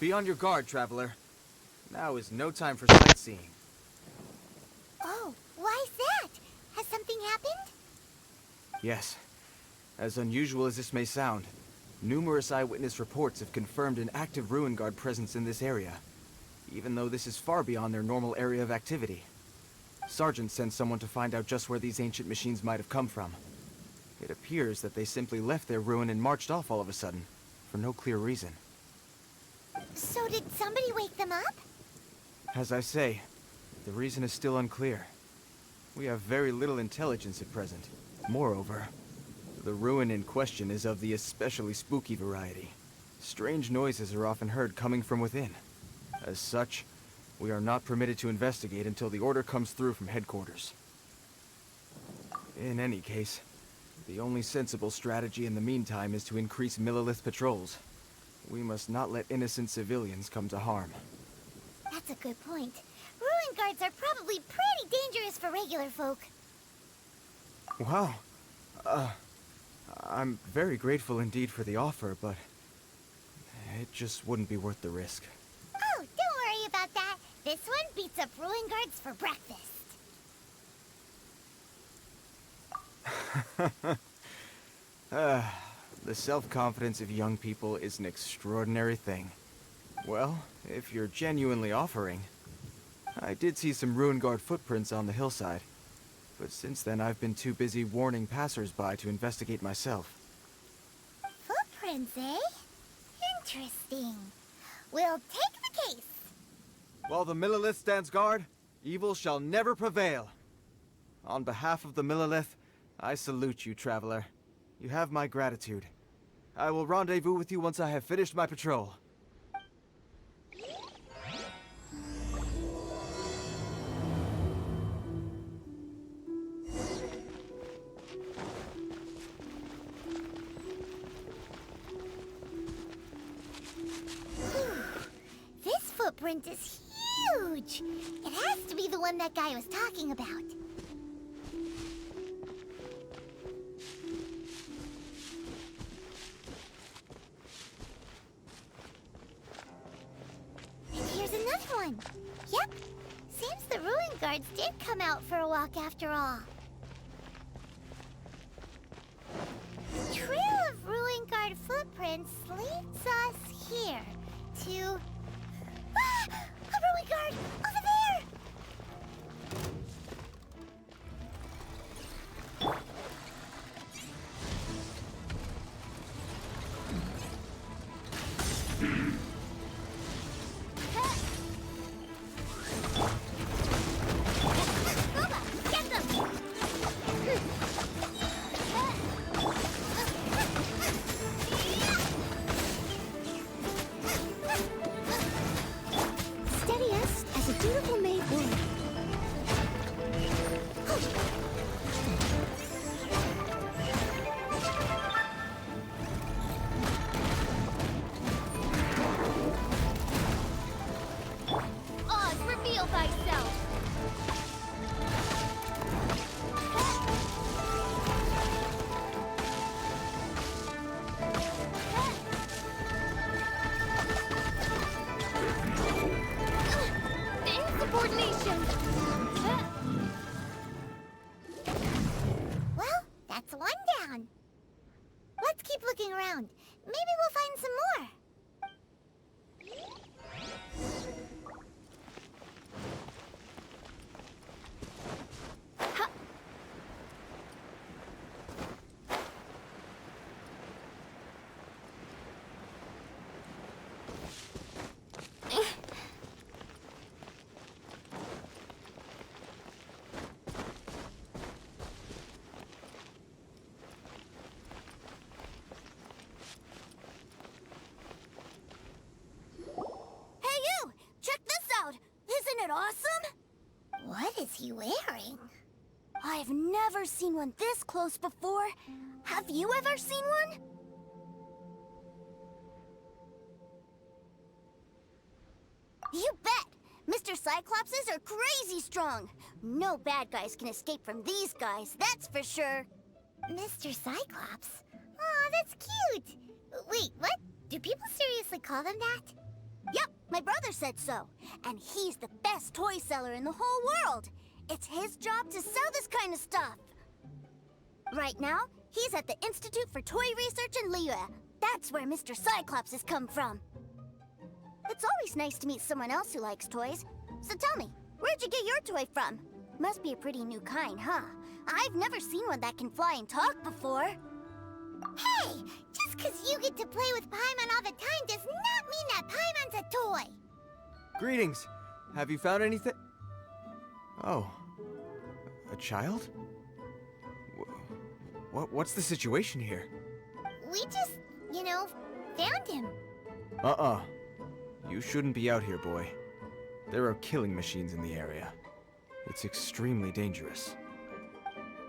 Be on your guard, traveler. Now is no time for sightseeing. Oh, why's that? Has something happened? Yes. As unusual as this may sound, numerous eyewitness reports have confirmed an active Ruin Guard presence in this area, even though this is far beyond their normal area of activity. Sergeant sent someone to find out just where these ancient machines might have come from. It appears that they simply left their ruin and marched off all of a sudden, for no clear reason. So did somebody wake them up? As I say, the reason is still unclear. We have very little intelligence at present. Moreover, the ruin in question is of the especially spooky variety. Strange noises are often heard coming from within. As such, we are not permitted to investigate until the order comes through from headquarters. In any case, the only sensible strategy in the meantime is to increase Millilith patrols. We must not let innocent civilians come to harm. That's a good point. Ruin guards are probably pretty dangerous for regular folk. Wow. I'm very grateful indeed for the offer, but it just wouldn't be worth the risk. Oh, don't worry about that. This one beats up ruin guards for breakfast. The self-confidence of young people is an extraordinary thing. Well, if you're genuinely offering, I did see some Ruin Guard footprints on the hillside, but since then I've been too busy warning passers-by to investigate myself. Footprints, eh? Interesting. We'll take the case. While the Millilith stands guard, evil shall never prevail. On behalf of the Millilith, I salute you, traveler. You have my gratitude. I will rendezvous with you once I have finished my patrol. This footprint is huge. It has to be the one that guy was talking about. And here's another one. Yep. Seems the ruin guards did come out for a walk after all. The trail of ruin guard footprints leads us here to... Ah! A ruin guard! Over there! Get them! Steadiest as a dutiful maid would. Oz, reveal thyself! Insubordination! Well, that's one down. Let's keep looking around. Maybe we'll find some more. Hey you! Check this out! Isn't it awesome? What is he wearing? I've never seen one this close before. Have you ever seen one? You bet! Mr. Cyclopses are crazy strong. No bad guys can escape from these guys, that's for sure. Mr. Cyclops? Aw, that's cute. Wait, what? Do people seriously call them that? Yep, my brother said so. And he's the best toy seller in the whole world. It's his job to sell this kind of stuff. Right now, he's at the Institute for Toy Research in Liyue. That's where Mr. Cyclops has come from. It's always nice to meet someone else who likes toys. So tell me, where'd you get your toy from? Must be a pretty new kind, huh? I've never seen one that can fly and talk before. Hey! Just because you get to play with Paimon all the time does not mean that Paimon's a toy! Greetings. Have you found anything? Oh. A child? What's the situation here? We just, found him. You shouldn't be out here, boy. There are killing machines in the area. It's extremely dangerous.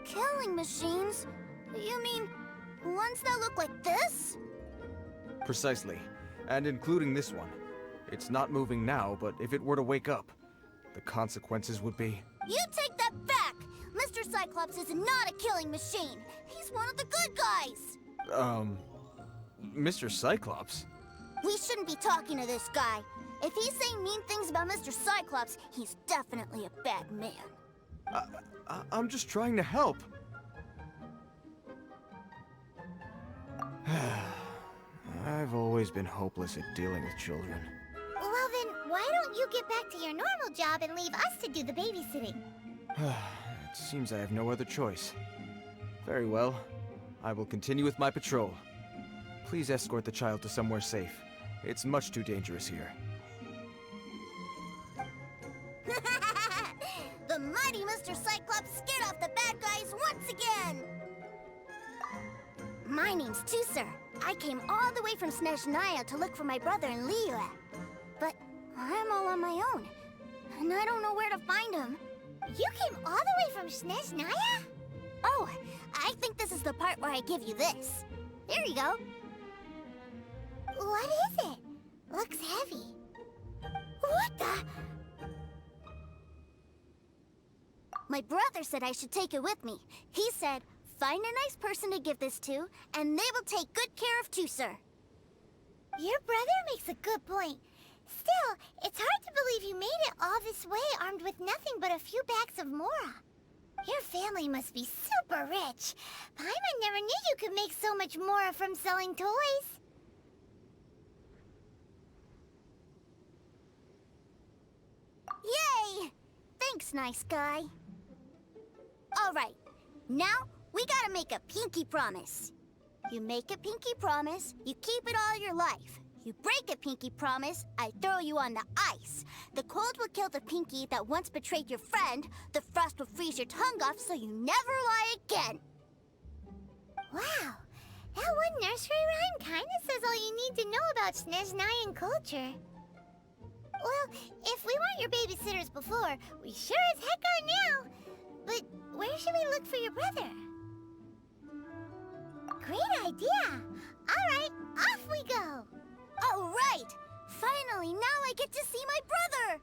Killing machines? You mean ones that look like this? Precisely. And including this one. It's not moving now, but if it were to wake up, the consequences would be... You take that back! Mr. Cyclops is not a killing machine. He's one of the good guys. Mr. Cyclops? We shouldn't be talking to this guy. If he's saying mean things about Mr. Cyclops, he's definitely a bad man. I'm just trying to help. I've always been hopeless at dealing with children. Well then, why don't you get back to your normal job and leave us to do the babysitting? It seems I have no other choice. Very well. I will continue with my patrol. Please escort the child to somewhere safe. It's much too dangerous here. The mighty Mr. Cyclops scared off the bad guys once again! My name's Tusser. I came all the way from Snezhnaya to look for my brother in Liyue. But I'm all on my own, and I don't know where to find him. You came all the way from Snezhnaya? Oh, I think this is the part where I give you this. There you go. What is it? Looks heavy. What the? My brother said I should take it with me. He said, find a nice person to give this to, and they will take good care of Tusser. Your brother makes a good point. Still, it's hard to believe you made it all this way armed with nothing but a few bags of Mora. Your family must be super rich. Paimon never knew you could make so much Mora from selling toys. Yay! Thanks, nice guy. Alright, now we gotta make a pinky promise. You make a pinky promise, you keep it all your life. You break a pinky promise, I throw you on the ice. The cold will kill the pinky that once betrayed your friend. The frost will freeze your tongue off so you never lie again. Wow, that one nursery rhyme kinda says all you need to know about Snezhnayan culture. Well, if we weren't your babysitters before, we sure as heck are now. But where should we look for your brother? Great idea! Alright, off we go! Alright! Finally, now I get to see my brother!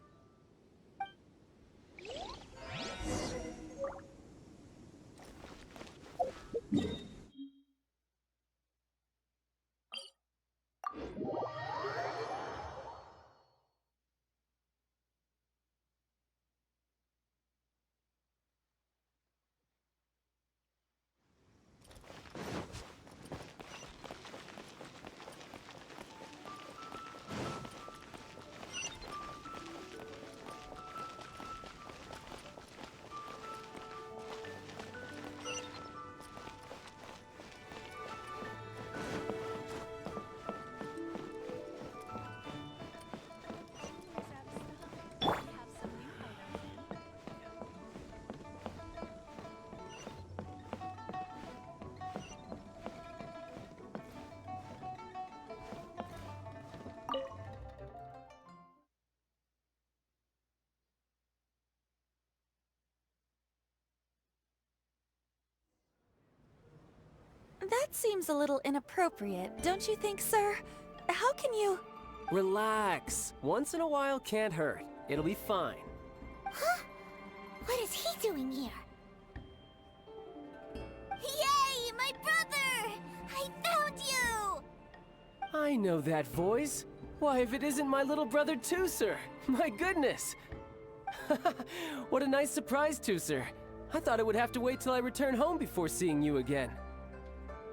That seems a little inappropriate, don't you think, sir? How can you... Relax. Once in a while can't hurt. It'll be fine. Huh? What is he doing here? Yay, my brother! I found you! I know that voice. Why, if it isn't my little brother Tooser! My goodness! What a nice surprise, Tooser. I thought I would have to wait till I return home before seeing you again.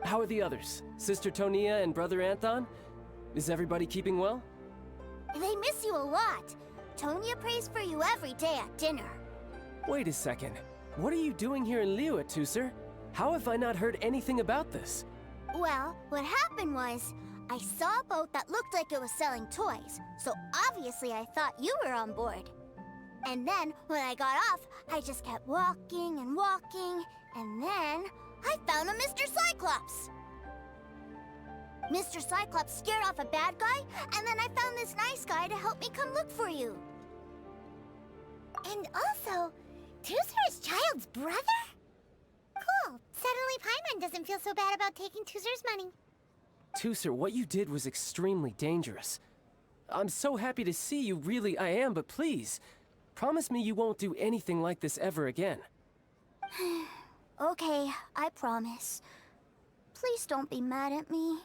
How are the others? Sister Tonia and Brother Anthon? Is everybody keeping well? They miss you a lot. Tonia prays for you every day at dinner. Wait a second. What are you doing here in Liyue, Tooser? How have I not heard anything about this? Well, what happened was, I saw a boat that looked like it was selling toys, so obviously I thought you were on board. And then, when I got off, I just kept walking and walking, and then I found a Mr. Cyclops! Mr. Cyclops scared off a bad guy, and then I found this nice guy to help me come look for you. And also, Tooser is Childe's brother? Cool. Suddenly Paimon doesn't feel so bad about taking Tooser's money. Tooser, what you did was extremely dangerous. I'm so happy to see you, really I am, but please, promise me you won't do anything like this ever again. Okay, I promise. Please don't be mad at me.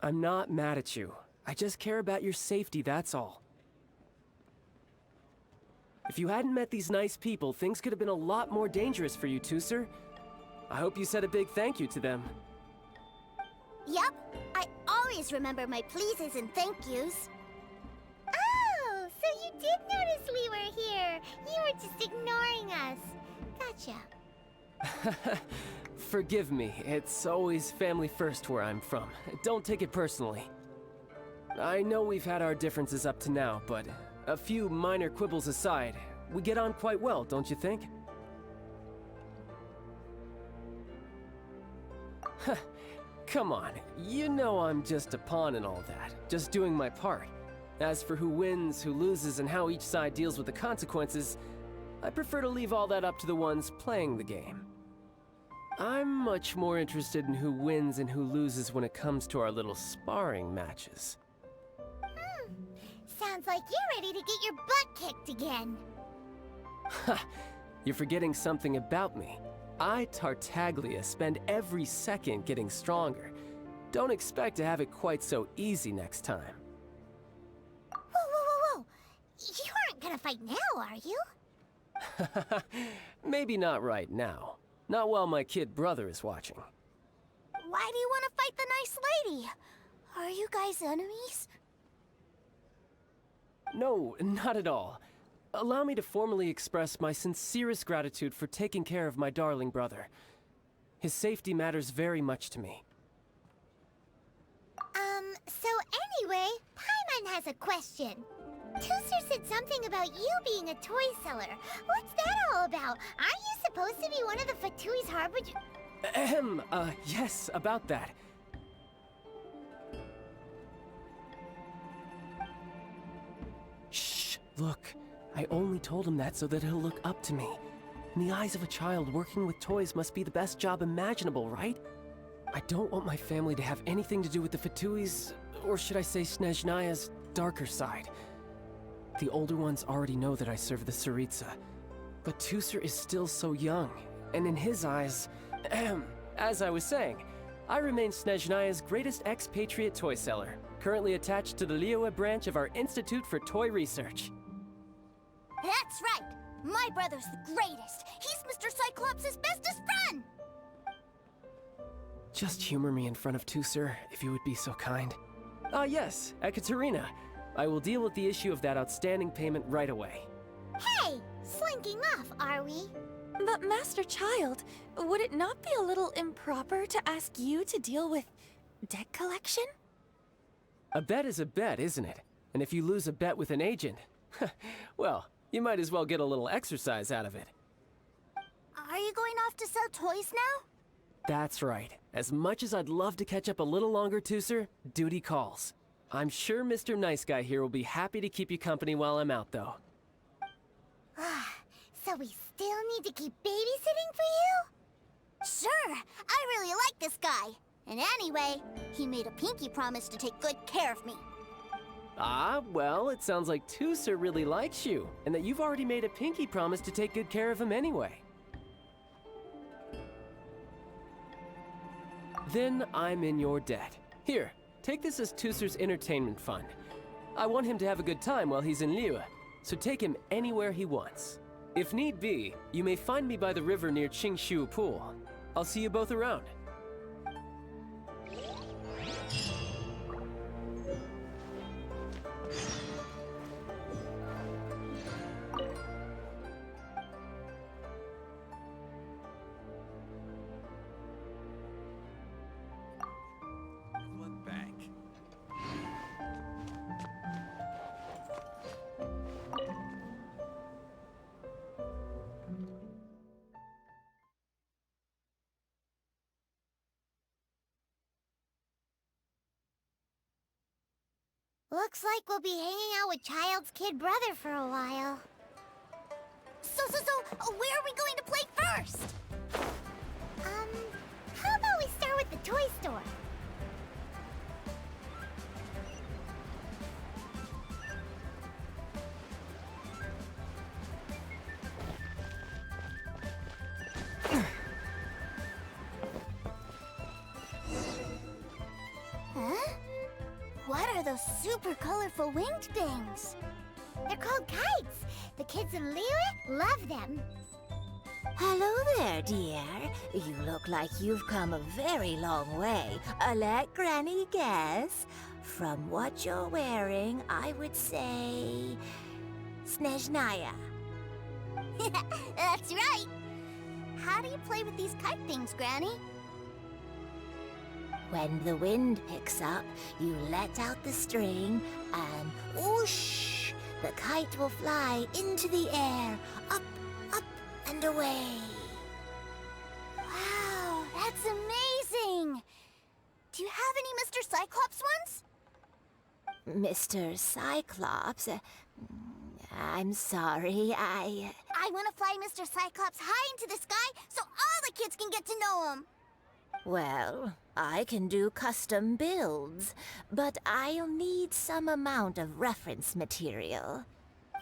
I'm not mad at you. I just care about your safety, that's all. If you hadn't met these nice people, things could have been a lot more dangerous for you, Tooser. I hope you said a big thank you to them. Yep, I always remember my pleases and thank yous. Oh, so you did notice we were here. You were just ignoring us. Gotcha. Forgive me, it's always family first where I'm from. Don't take it personally. I know we've had our differences up to now, but a few minor quibbles aside, we get on quite well, don't you think? Come on, you know I'm just a pawn and all that, just doing my part. As for who wins, who loses, and how each side deals with the consequences, I prefer to leave all that up to the ones playing the game. I'm much more interested in who wins and who loses when it comes to our little sparring matches. Sounds like you're ready to get your butt kicked again. Ha! You're forgetting something about me. I, Tartaglia, spend every second getting stronger. Don't expect to have it quite so easy next time. Whoa. You aren't gonna fight now, are you? Maybe not right now. Not while my kid brother is watching. Why do you want to fight the nice lady? Are you guys enemies? No, not at all. Allow me to formally express my sincerest gratitude for taking care of my darling brother. His safety matters very much to me. So anyway, Paimon has a question. Tooser said something about you being a toy seller. What's that all about? Aren't you supposed to be one of the Fatui's harbinger? Ahem, yes, about that. Shh, look. I only told him that so that he'll look up to me. In the eyes of a child, working with toys must be the best job imaginable, right? I don't want my family to have anything to do with the Fatui's, or should I say Snezhnaya's, darker side. The older ones already know that I serve the Tsaritsa, but Tooser is still so young, and in his eyes, as I was saying, I remain Snezhnaya's greatest expatriate toy seller, currently attached to the Liyue branch of our Institute for Toy Research. That's right! My brother's the greatest! He's Mr. Cyclops' bestest friend! Just humor me in front of Tooser, if you would be so kind. Yes, Ekaterina. I will deal with the issue of that outstanding payment right away. Hey, slinking off, are we? But Master Childe, would it not be a little improper to ask you to deal with debt collection? A bet is a bet, isn't it? And if you lose a bet with an agent, well, you might as well get a little exercise out of it. Are you going off to sell toys now? That's right. As much as I'd love to catch up a little longer, Tooser, duty calls. I'm sure Mr. Nice Guy here will be happy to keep you company while I'm out, though. So we still need to keep babysitting for you? Sure, I really like this guy. And anyway, he made a pinky promise to take good care of me. Ah, well, it sounds like Tooser really likes you, and that you've already made a pinky promise to take good care of him anyway. Then I'm in your debt. Here, Take this as Tusser's entertainment fund. I want him to have a good time while he's in Liyue, so take him anywhere he wants. If need be, you may find me by the river near Qingshu Pool. I'll see you both around. Blood bank. Looks like we'll be hanging out with Childe's kid brother for a while. So, where are we going to play first? How about we start with the toy store? Huh? What are those super colorful winged things? They're called kites. The kids in Liyue love them. Hello there, dear. You look like you've come a very long way. Let Granny guess. From what you're wearing, I would say... Snezhnaya. That's right. How do you play with these kite things, Granny? When the wind picks up, you let out the string and whoosh! The kite will fly into the air, up, up, and away. Wow, that's amazing! Do you have any Mr. Cyclops ones? Mr. Cyclops, I'm sorry, I want to fly Mr. Cyclops high into the sky so all the kids can get to know him. Well, I can do custom builds, but I'll need some amount of reference material.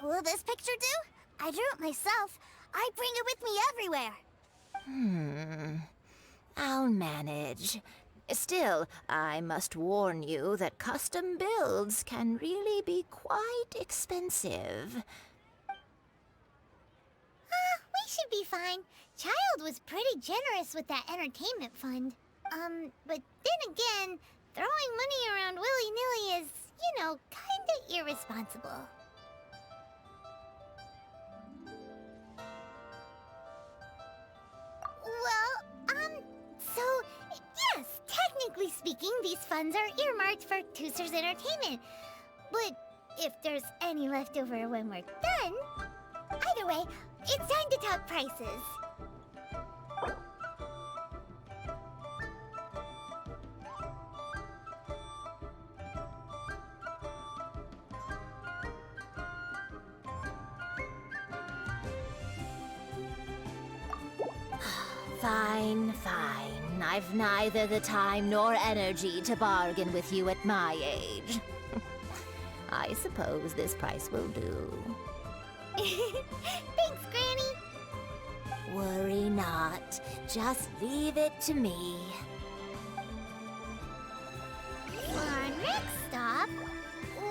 Will this picture do? I drew it myself. I bring it with me everywhere. I'll manage. Still, I must warn you that custom builds can really be quite expensive. We should be fine. Childe was pretty generous with that entertainment fund. But then again, throwing money around willy-nilly is, kinda irresponsible. Well, so, yes, technically speaking, these funds are earmarked for Tusser's entertainment. But if there's any left over when we're done... Either way, it's time to talk prices. Fine. I've neither the time nor energy to bargain with you at my age. I suppose this price will do. Thanks, Granny. Worry not. Just leave it to me. For our next stop,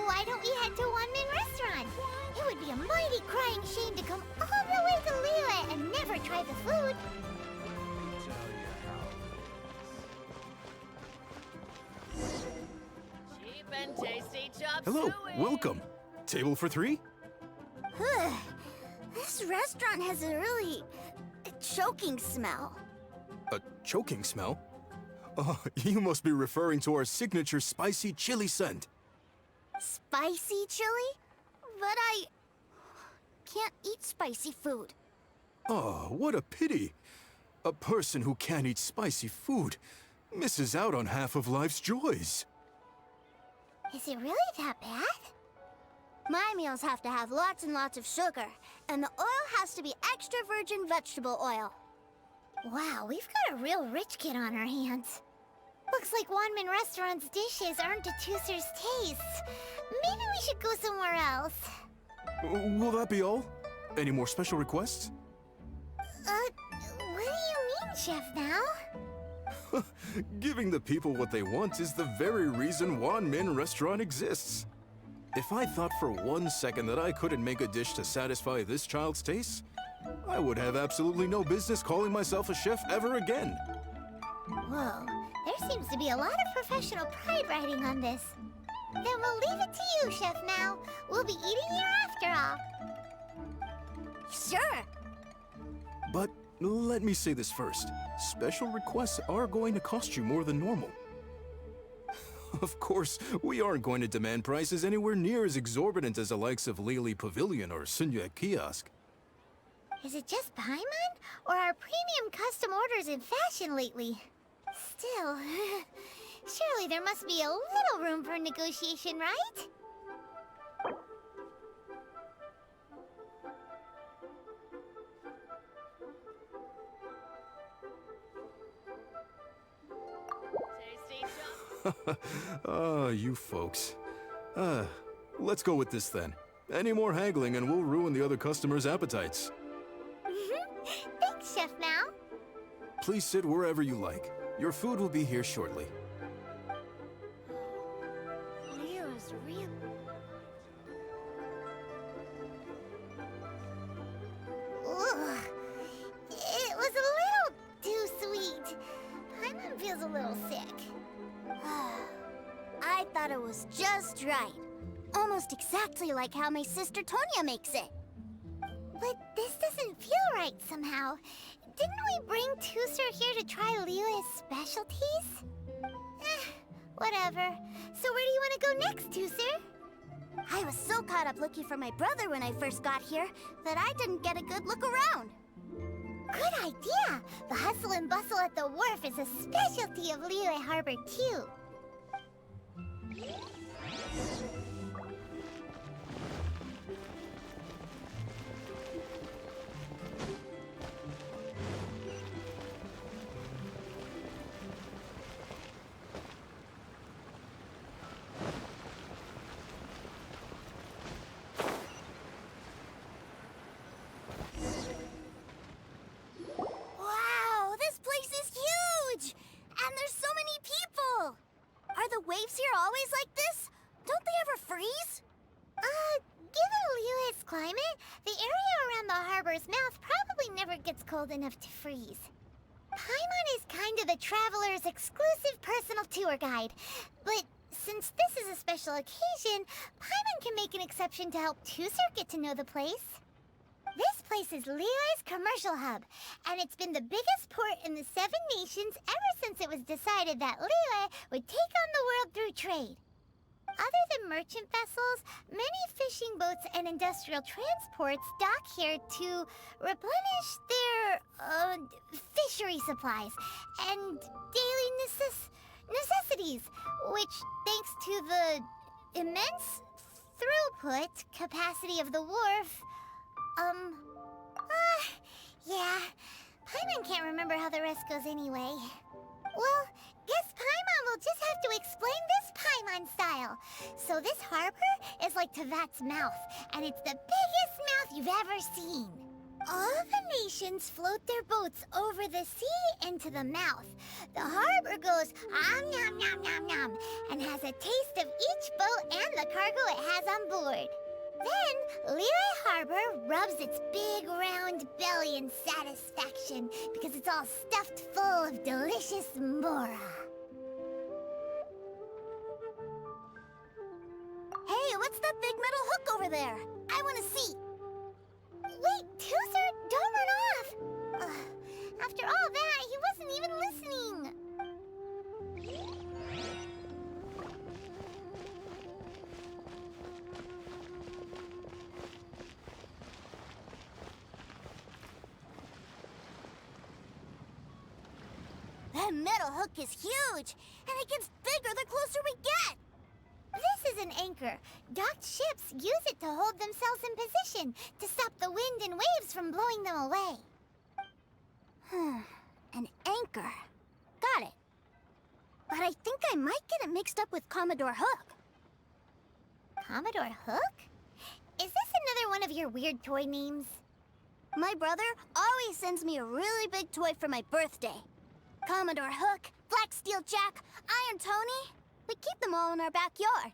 why don't we head to Wanmin Restaurant? It would be a mighty crying shame to come all the way to Liyue and never try the food. Cheap and tasty chop Hello, suey. welcome. Table for three? This restaurant has a really choking smell. A choking smell? Oh, you must be referring to our signature spicy chili scent. Spicy chili? But I can't eat spicy food. Oh, what a pity. A person who can't eat spicy food misses out on half of life's joys. Is it really that bad? My meals have to have lots and lots of sugar, and the oil has to be extra virgin vegetable oil. Wow, we've got a real rich kid on our hands. Looks like Wanmin Restaurant's dishes aren't to Tusser's tastes. Maybe we should go somewhere else. Will that be all? Any more special requests? What do you mean, Chef Now? Giving the people what they want is the very reason Min Restaurant exists. If I thought for 1 second that I couldn't make a dish to satisfy this child's taste, I would have absolutely no business calling myself a chef ever again. Whoa, there seems to be a lot of professional pride riding on this. Then we'll leave it to you, Chef Mao. We'll be eating here after all. Sure. But let me say this first. Special requests are going to cost you more than normal. Of course, we aren't going to demand prices anywhere near as exorbitant as the likes of Lily Pavilion or Sunya Kiosk. Is it just Paimon? Or are premium custom orders in fashion lately? Still, surely there must be a little room for negotiation, right? Tasty chops. Ah, you folks. Let's go with this then. Any more haggling and we'll ruin the other customers' appetites. Thanks, Chef Mao. Please sit wherever you like. Your food will be here shortly. Lyra's real. Ugh. It was a little too sweet. Paimon feels a little sick. I thought it was just right. Almost exactly like how my sister Tonya makes it. But this doesn't feel right somehow. Didn't we bring Tusser here to try Liyue's specialties? Whatever. So where do you want to go next, Tusser? I was so caught up looking for my brother when I first got here that I didn't get a good look around. Good idea! The hustle and bustle at the wharf is a specialty of Liyue Harbor, too. Wow, this place is huge! And there's so many people! Are the waves here always like this? Don't they ever freeze? Given Liyue's climate, the area around the harbor's mouth probably never gets cold enough to freeze. Paimon is kind of the traveler's exclusive personal tour guide, but since this is a special occasion, Paimon can make an exception to help Tusser get to know the place. This place is Liyue's commercial hub, and it's been the biggest port in the Seven Nations ever since it was decided that Liyue would take on the world through trade. Other than merchant vessels, many fishing boats and industrial transports dock here to replenish their, fishery supplies and daily necessities, which, thanks to the immense throughput capacity of the wharf, yeah. Paimon can't remember how the rest goes anyway. Well, guess Paimon will just have to explain this Paimon style. So this harbor is like Tevat's mouth, and it's the biggest mouth you've ever seen. All the nations float their boats over the sea into the mouth. The harbor goes nom nom nom nom and has a taste of each boat and the cargo it has on board. Then, Liyue Harbor rubs its big round belly in satisfaction because it's all stuffed full of delicious mora. Hey, what's that big metal hook over there? I want to see. Wait, Tusser, don't run off! Ugh, after all that, he wasn't even listening. That metal hook is huge, and it gets bigger the closer we get. This is an anchor. Docked ships use it to hold themselves in position, to stop the wind and waves from blowing them away. An anchor. Got it. But I think I might get it mixed up with Commodore Hook. Commodore Hook? Is this another one of your weird toy names? My brother always sends me a really big toy for my birthday. Commodore Hook, Black Steel Jack, Iron Tony. We keep them all in our backyard.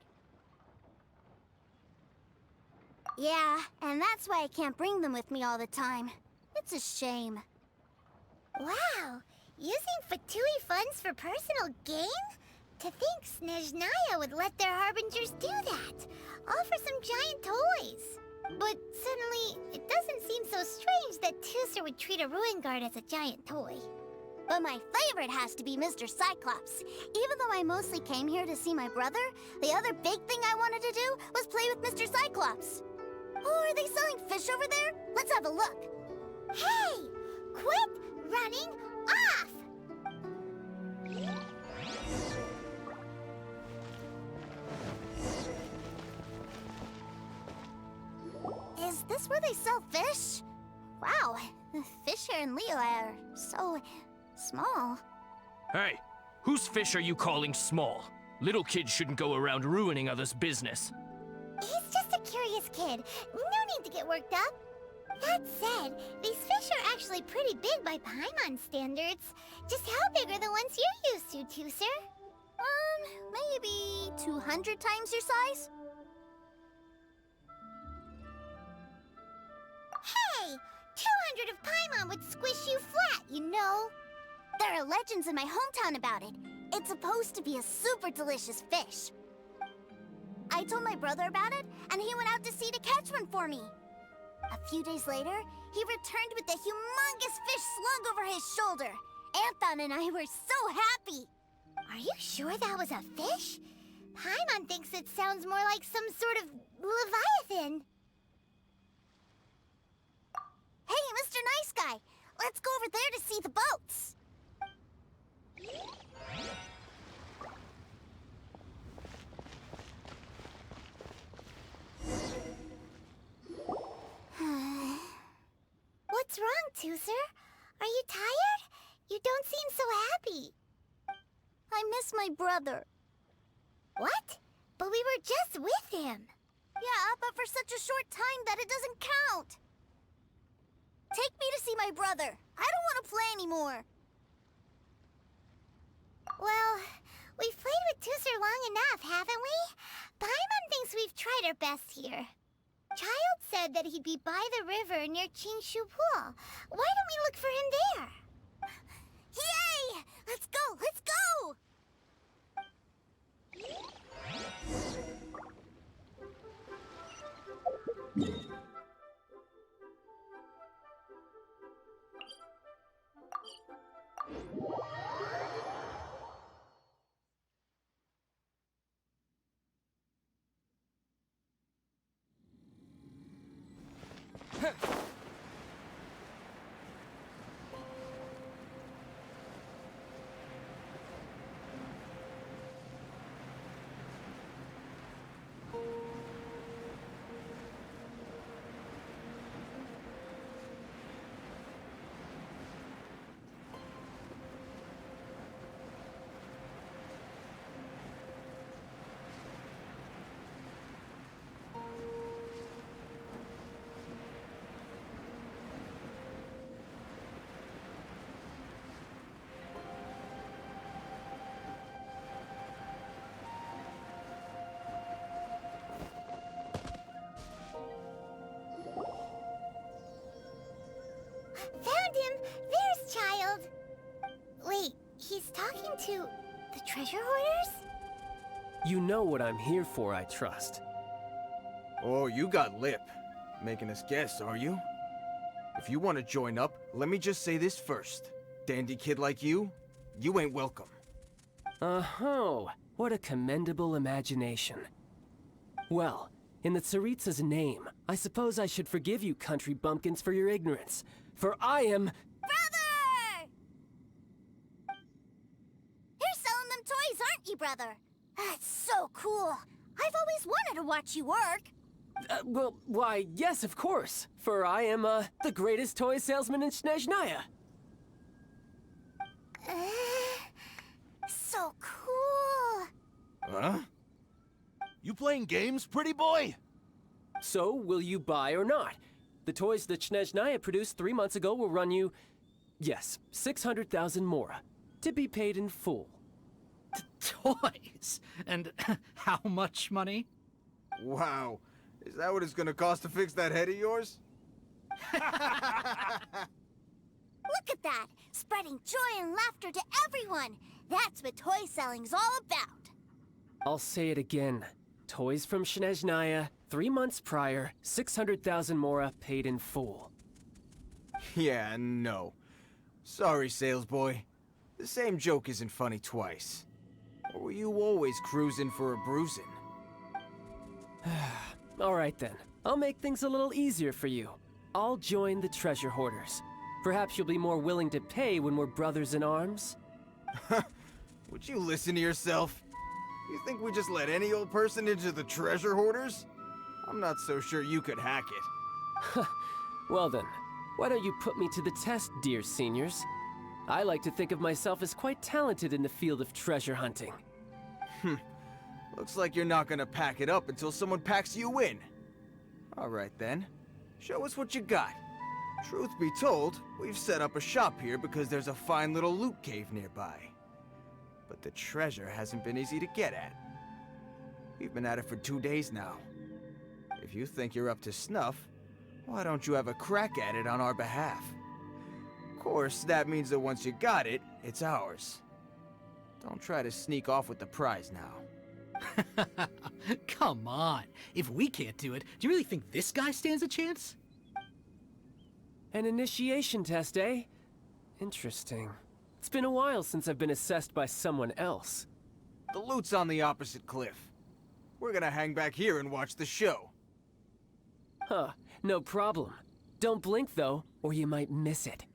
Yeah, and that's why I can't bring them with me all the time. It's a shame. Wow, using Fatui funds for personal gain? To think Snezhnaya would let their harbingers do that. All for some giant toys. But suddenly, it doesn't seem so strange that Tooser would treat a ruin guard as a giant toy. But my favorite has to be Mr. Cyclops. Even though I mostly came here to see my brother, the other big thing I wanted to do was play with Mr. Cyclops. Oh, are they selling fish over there? Let's have a look. Hey! Quit running off! Is this where they sell fish? Wow, the fish here in Leo are so small. Hey, whose fish are you calling small? Little kids shouldn't go around ruining others' business. He's just a curious kid. No need to get worked up. That said, these fish are actually pretty big by Paimon standards. Just how big are the ones you're used to, Tooser? Maybe 200 times your size? Hey! 200 of Paimon would squish you flat, you know. There are legends in my hometown about it. It's supposed to be a super delicious fish. I told my brother about it, and he went out to sea to catch one for me. A few days later, he returned with a humongous fish slung over his shoulder. Anton and I were so happy. Are you sure that was a fish? Paimon thinks it sounds more like some sort of leviathan. Hey, Mr. Nice Guy, let's go over there to see the boats. What's wrong, Tooser? Are you tired? You don't seem so happy. I miss my brother. What? But we were just with him. Yeah, but for such a short time that it doesn't count. Take me to see my brother. I don't want to play anymore. Well, we've played with Tooser long enough, haven't we? Paimon thinks we've tried our best here. Childe said that he'd be by the river near Qingshu Pool. Why don't we look for him there? Yay! Let's go! Let's go! Found him! There's Childe! Wait, he's talking to the treasure hoarders? You know what I'm here for, I trust. Oh, you got lip. Making us guess, are you? If you want to join up, let me just say this first. Dandy kid like you ain't welcome. Oh, what a commendable imagination. Well, in the Tsaritsa's name, I suppose I should forgive you country bumpkins for your ignorance. For I am... Brother! You're selling them toys, aren't you, brother? That's so cool. I've always wanted to watch you work. Well, why, yes, of course. For I am, the greatest toy salesman in Snezhnaya. So cool. Huh? You playing games, pretty boy? So, will you buy or not? The toys that Snezhnaya produced 3 months ago will run you, yes, 600,000 mora. to be paid in full. Toys? And how much money? Wow. Is that what it's gonna cost to fix that head of yours? Look at that! Spreading joy and laughter to everyone! That's what toy selling's all about! I'll say it again. Toys from Snezhnaya, 3 months prior, 600,000 mora paid in full. Yeah, no. Sorry, salesboy. The same joke isn't funny twice. Or were you always cruising for a bruising? Alright then, I'll make things a little easier for you. I'll join the treasure hoarders. Perhaps you'll be more willing to pay when we're brothers in arms? Would you listen to yourself? You think we just let any old person into the treasure hoarders? I'm not so sure you could hack it. Well then, why don't you put me to the test, dear seniors? I like to think of myself as quite talented in the field of treasure hunting. Looks like you're not gonna pack it up until someone packs you in. Alright then, show us what you got. Truth be told, we've set up a shop here because there's a fine little loot cave nearby. But the treasure hasn't been easy to get at. We've been at it for 2 days now. If you think you're up to snuff, why don't you have a crack at it on our behalf? Of course, that means that once you got it, it's ours. Don't try to sneak off with the prize now. Come on. If we can't do it, do you really think this guy stands a chance? An initiation test, eh? Interesting. It's been a while since I've been assessed by someone else. The loot's on the opposite cliff. We're gonna hang back here and watch the show. Huh, no problem. Don't blink though, or you might miss it.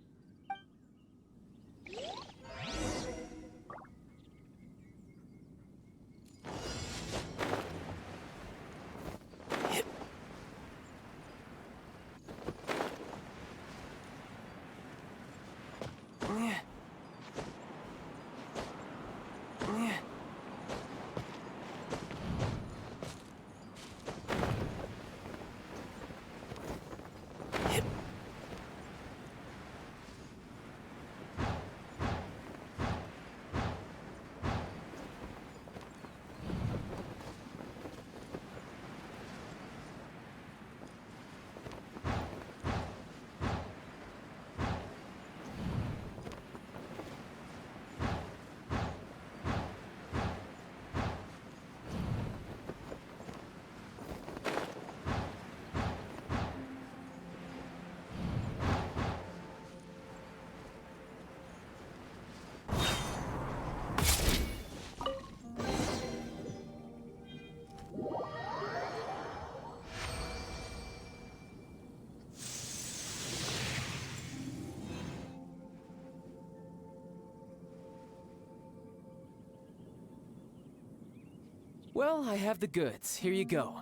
Well, I have the goods. Here you go.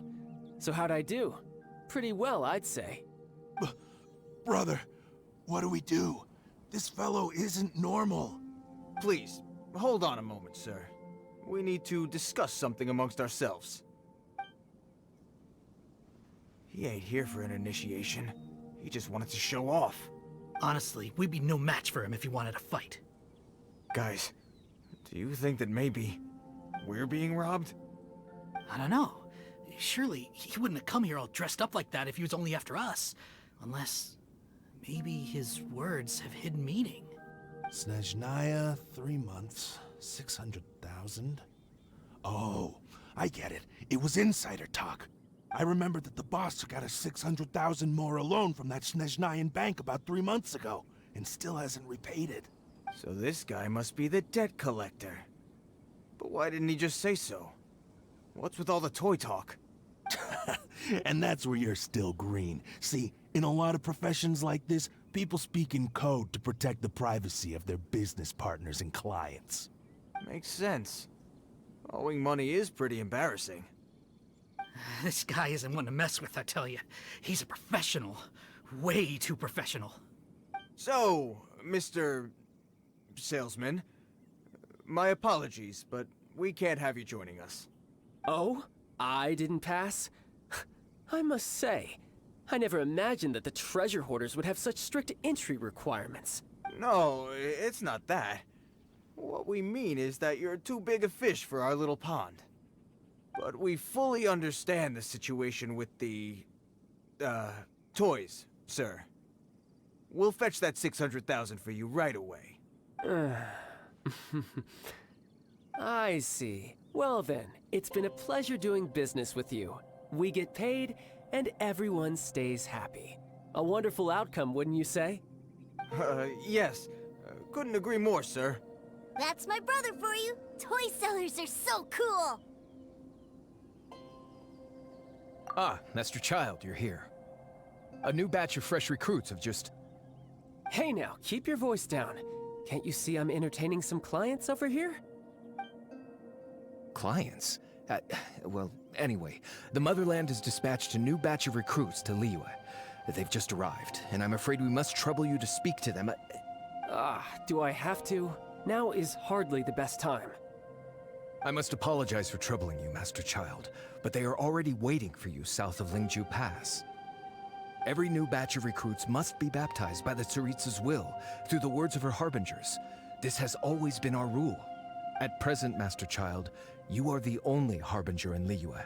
So how'd I do? Pretty well, I'd say. Brother, what do we do? This fellow isn't normal. Please, hold on a moment, sir. We need to discuss something amongst ourselves. He ain't here for an initiation. He just wanted to show off. Honestly, we'd be no match for him if he wanted a fight. Guys, do you think that maybe we're being robbed? I don't know. Surely he wouldn't have come here all dressed up like that if he was only after us. Unless maybe his words have hidden meaning. Snezhnaya, 3 months, 600,000. Oh, I get it. It was insider talk. I remember that the boss took out a 600,000 more loan from that Snezhnayan bank about 3 months ago, and still hasn't repaid it. So this guy must be the debt collector. But why didn't he just say so? What's with all the toy talk? And that's where you're still green. See, in a lot of professions like this, people speak in code to protect the privacy of their business partners and clients. Makes sense. Owing money is pretty embarrassing. This guy isn't one to mess with, I tell you. He's a professional. Way too professional. So, Mr. Salesman, my apologies, but we can't have you joining us. Oh? I didn't pass? I must say, I never imagined that the treasure hoarders would have such strict entry requirements. No, it's not that. What we mean is that you're too big a fish for our little pond. But we fully understand the situation with the, toys, sir. We'll fetch that 600,000 for you right away. I see. Well then, it's been a pleasure doing business with you. We get paid, and everyone stays happy. A wonderful outcome, wouldn't you say? Yes. Couldn't agree more, sir. That's my brother for you. Toy sellers are so cool. Ah, Master Childe, you're here. A new batch of fresh recruits have just... Hey now, keep your voice down. Can't you see I'm entertaining some clients over here? Clients? Well, anyway, the Motherland has dispatched a new batch of recruits to Liyue. They've just arrived, and I'm afraid we must trouble you to speak to them. Do I have to? Now is hardly the best time. I must apologize for troubling you, Master Childe, but they are already waiting for you south of Lingju Pass. Every new batch of recruits must be baptized by the Tsaritsa's will, through the words of her harbingers. This has always been our rule. At present, Master Childe, you are the only harbinger in Liyue.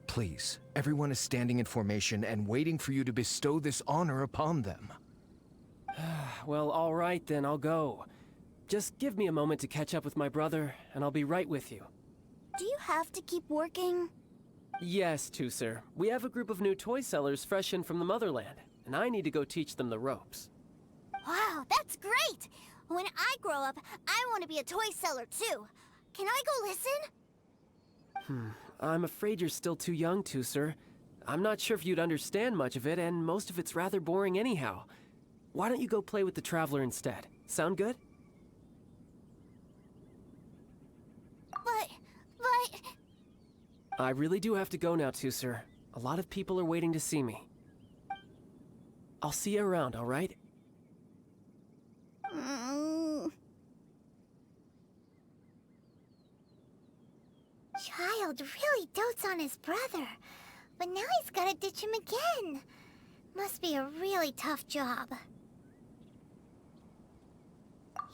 Please, everyone is standing in formation and waiting for you to bestow this honor upon them. Well, all right then, I'll go. Just give me a moment to catch up with my brother, and I'll be right with you. Do you have to keep working? Yes, Tusser. We have a group of new toy sellers fresh in from the Motherland, and I need to go teach them the ropes. Wow, that's great! When I grow up, I want to be a toy seller too. Can I go listen? I'm afraid you're still too young, Tusser. I'm not sure if you'd understand much of it, and most of it's rather boring anyhow. Why don't you go play with the Traveler instead? Sound good? But... I really do have to go now, Tusser. A lot of people are waiting to see me. I'll see you around, all right? Childe really dotes on his brother, but now he's gotta ditch him again. Must be a really tough job.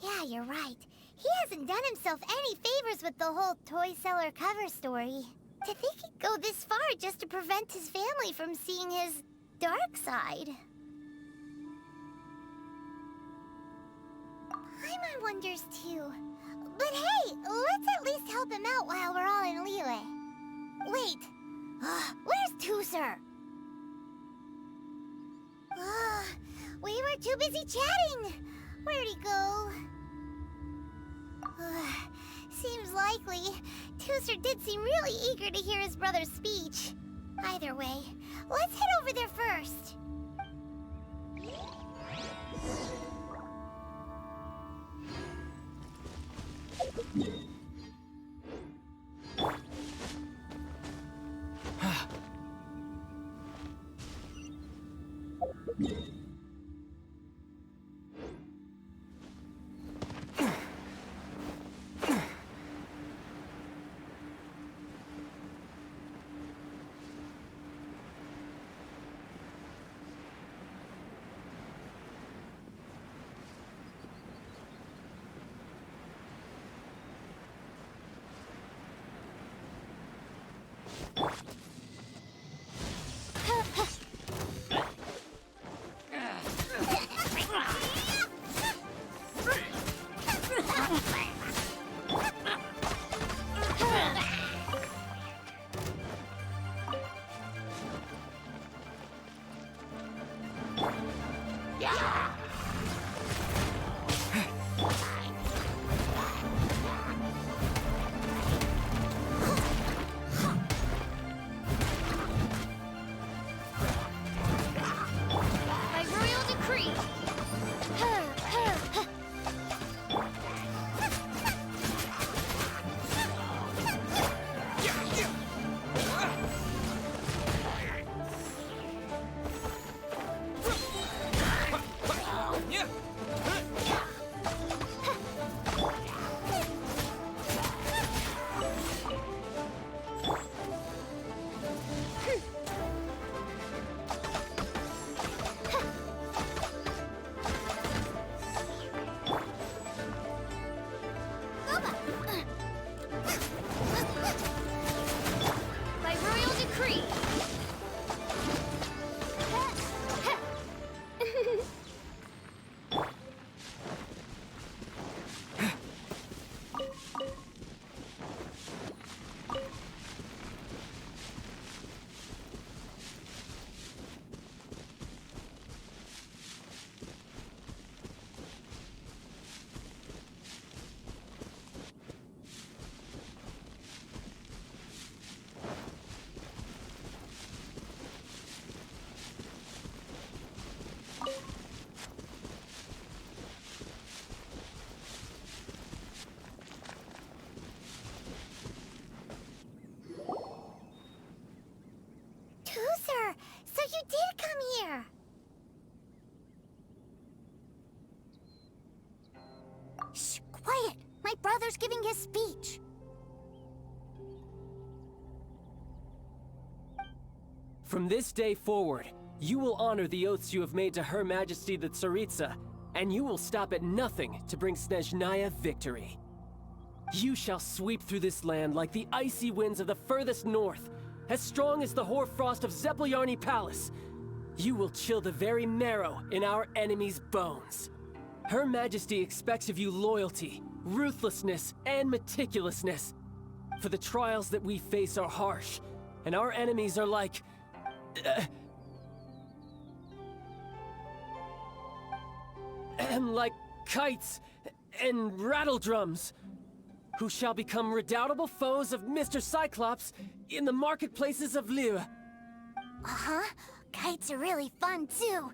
Yeah, you're right. He hasn't done himself any favors with the whole toy seller cover story. To think he'd go this far just to prevent his family from seeing his dark side. Paimon wonders too. But hey, let's at least help him out while we're all in Liyue. Wait, where's Tusser? We were too busy chatting. Where'd he go? Seems likely. Tusser did seem really eager to hear his brother's speech. Either way, let's head over there first. his speech. From this day forward, you will honor the oaths you have made to Her Majesty the Tsaritsa, and you will stop at nothing to bring Snezhnaya victory. You shall sweep through this land like the icy winds of the furthest north, as strong as the hoarfrost of Zepelyarny Palace. You will chill the very marrow in our enemies' bones. Her Majesty expects of you loyalty, ruthlessness, and meticulousness. For the trials that we face are harsh, and our enemies are like... like kites and rattledrums, who shall become redoubtable foes of Mr. Cyclops in the marketplaces of Liyue. Uh-huh. Kites are really fun, too.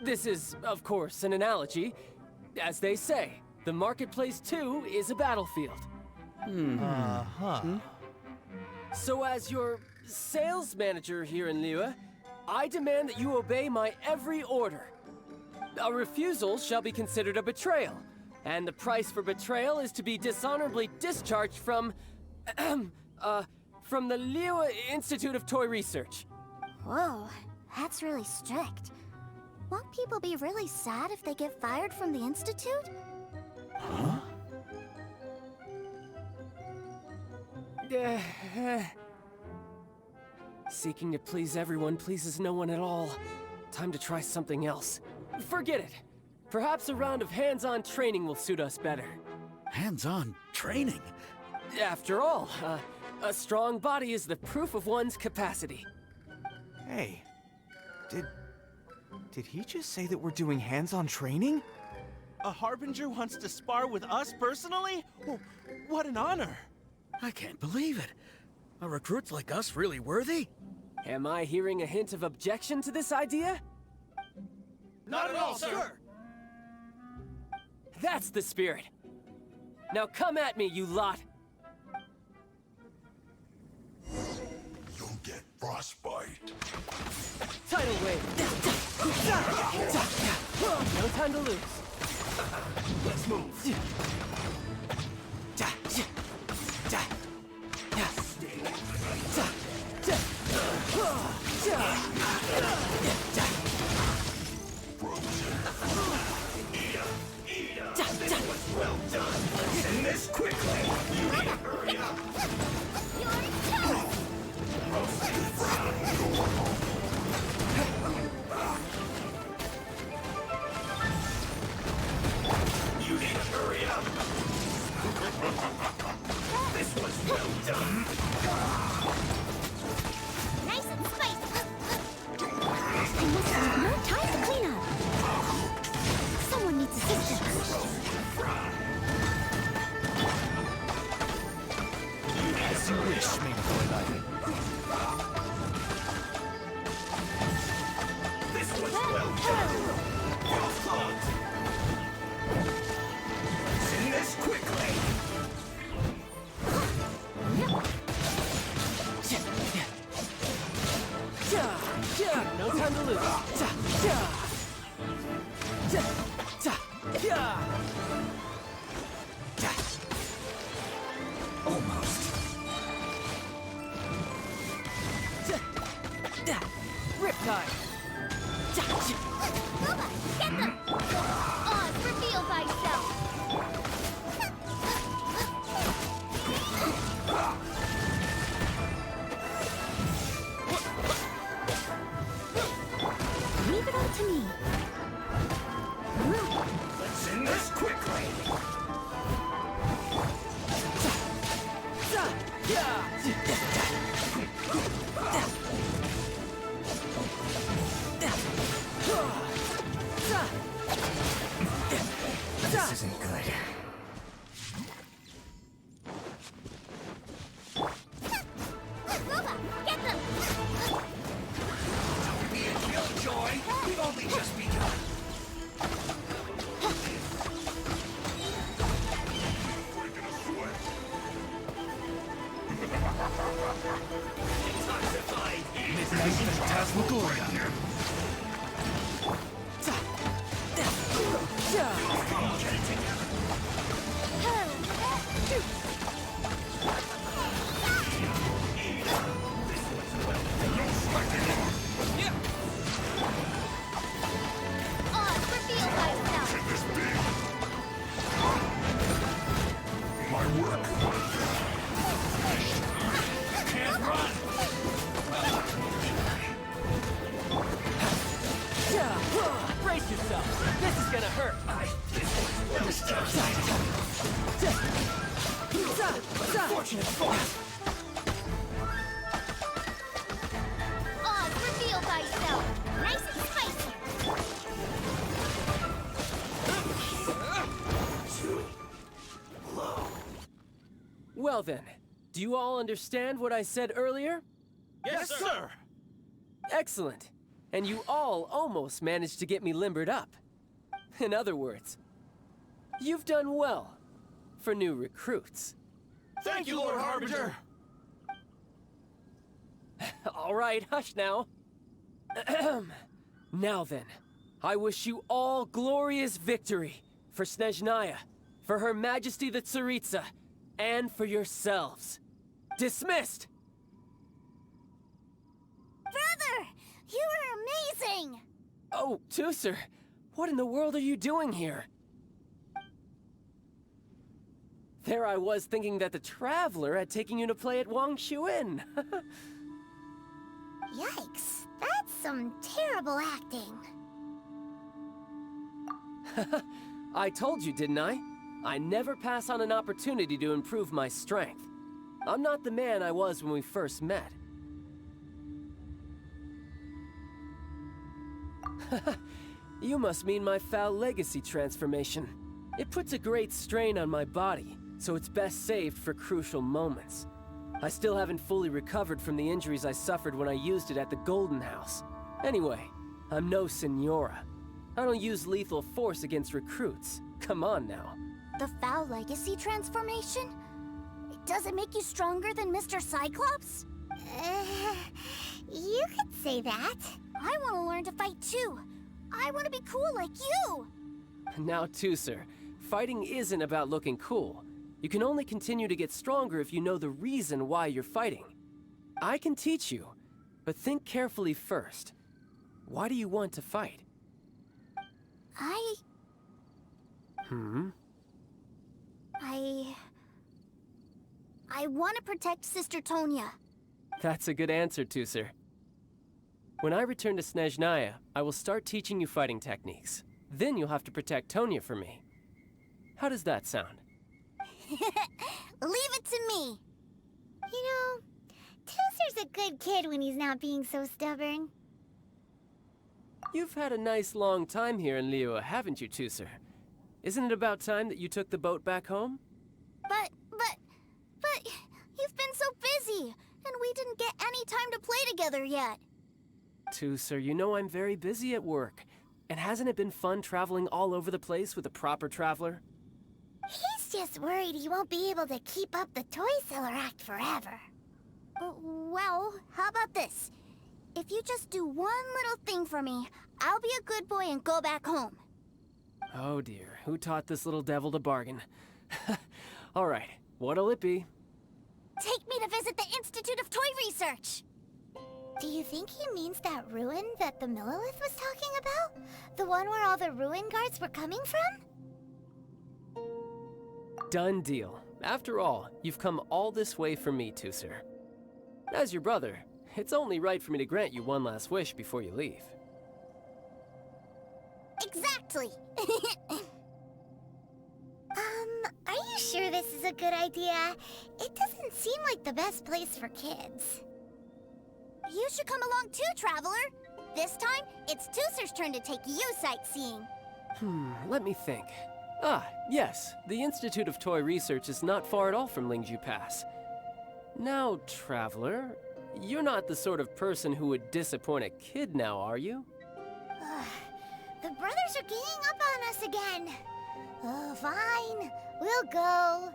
This is, of course, an analogy. As they say, the marketplace, too, is a battlefield. So as your sales manager here in Liyue, I demand that you obey my every order. A refusal shall be considered a betrayal, and the price for betrayal is to be dishonorably discharged from the Liyue Institute of Toy Research. Whoa, that's really strict. Won't people be really sad if they get fired from the Institute? Huh? Seeking to please everyone pleases no one at all. Time to try something else. Forget it. Perhaps a round of hands-on training will suit us better. Hands-on training? After all, a strong body is the proof of one's capacity. Hey, did he just say that we're doing hands-on training? A Harbinger wants to spar with us personally? Oh, what an honor! I can't believe it. Are recruits like us really worthy? Am I hearing a hint of objection to this idea? Not at all, sir! That's the spirit. Now come at me, you lot! You'll get frostbite. Tidal wave! No time to lose. Let's move. Well done. Send this quickly. You need to hurry up. You need to hurry up. This was well done. Nice and spicy. I must have no time to clean up. Someone needs assistance. As you wish, main Caeli. This was well done. Well fought. Send this quickly. No time to lose. Almost. Riptide. Booba, get them! Oz, reveal thyself! Leave it all to me. Let's end this quickly. This isn't good. Booba, get them! Don't be a killjoy. We've only just begun. Breaking a sweat. Time to fight. Midnight Phantasmagoria. Oz, reveal thyself! Brace yourself. This is gonna hurt. Oz, reveal thyself! Nice and spicy! Well then, do you all understand what I said earlier? Yes, sir! Excellent. And you all almost managed to get me limbered up. In other words, you've done well for new recruits. Thank you, Lord Harbinger! All right, hush now. Now then, I wish you all glorious victory for Snezhnaya, for Her Majesty the Tsaritsa, and for yourselves. Dismissed! Brother! You were amazing! Oh, Tusser, what in the world are you doing here? There I was thinking that the Traveler had taken you to play at Wang Shuin. Yikes, that's some terrible acting. I told you, didn't I? I never pass on an opportunity to improve my strength. I'm not the man I was when we first met. You must mean my foul legacy transformation. It puts a great strain on my body, so it's best saved for crucial moments. I still haven't fully recovered from the injuries I suffered when I used it at the Golden House. Anyway, I'm no Senora. I don't use lethal force against recruits. Come on now. The foul legacy transformation? Does it make you stronger than Mr. Cyclops? You could say that. I want to learn to fight too. I want to be cool like you. Now, Tusser, fighting isn't about looking cool. You can only continue to get stronger if you know the reason why you're fighting. I can teach you, but think carefully first. Why do you want to fight? I want to protect Sister Tonya. That's a good answer, Tusser. When I return to Snezhnaya, I will start teaching you fighting techniques. Then you'll have to protect Tonya for me. How does that sound? Leave it to me. You know, Tusser's a good kid when he's not being so stubborn. You've had a nice long time here in Liyue, haven't you, Tusser? Isn't it about time that you took the boat back home? But you've been so busy, and we didn't get any time to play together yet. Tusser, you know I'm very busy at work. And hasn't it been fun traveling all over the place with a proper traveler? He's just worried he won't be able to keep up the toy seller act forever. Well, how about this? If you just do one little thing for me, I'll be a good boy and go back home. Oh dear, who taught this little devil to bargain? All right, what'll it be? Take me to visit the Institute of Toy Research. Do you think he means that ruin that the Millilith was talking about? The one where all the ruin guards were coming from? Done deal. After all, you've come all this way for me, Tusser. As your brother, it's only right for me to grant you one last wish before you leave. Exactly. Are you sure this is a good idea? It doesn't seem like the best place for kids. You should come along too, Traveler. This time, it's Tusser's turn to take you sightseeing. Let me think. Ah, yes, the Institute of Toy Research is not far at all from Lingju Pass. Now, Traveler, you're not the sort of person who would disappoint a kid now, are you? The brothers are ganging up on us again. Oh, fine. We'll go.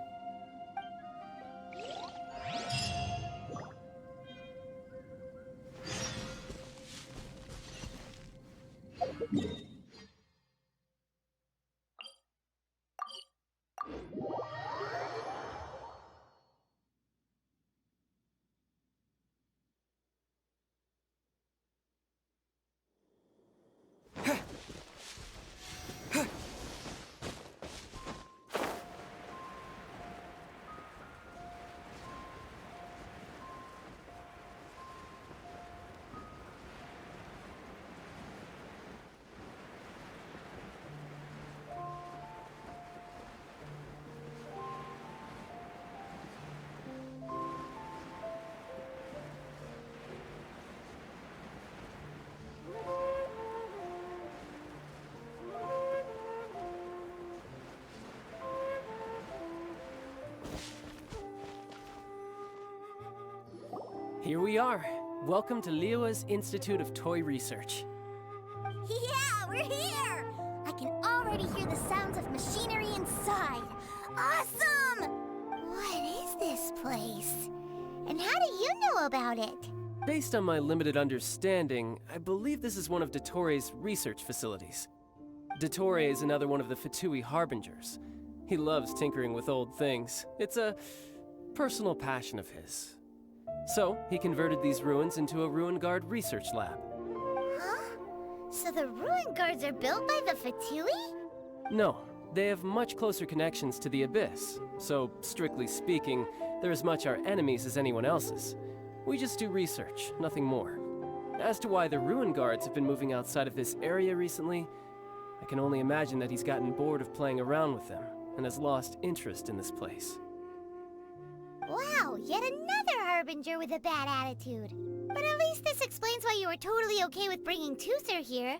Here we are. Welcome to Liyue's Institute of Toy Research. Yeah, we're here! I can already hear the sounds of machinery inside. Awesome! What is this place? And how do you know about it? Based on my limited understanding, I believe this is one of Dottoro's research facilities. Dottore is another one of the Fatui Harbingers. He loves tinkering with old things. It's a personal passion of his. So, he converted these ruins into a Ruin Guard research lab. Huh? So the ruin guards are built by the Fatui? No, they have much closer connections to the Abyss. So, strictly speaking, they're as much our enemies as anyone else's. We just do research, nothing more. As to why the Ruin Guards have been moving outside of this area recently, I can only imagine that he's gotten bored of playing around with them and has lost interest in this place. Wow, yet another Harbinger with a bad attitude. But at least this explains why you were totally okay with bringing Tooser here.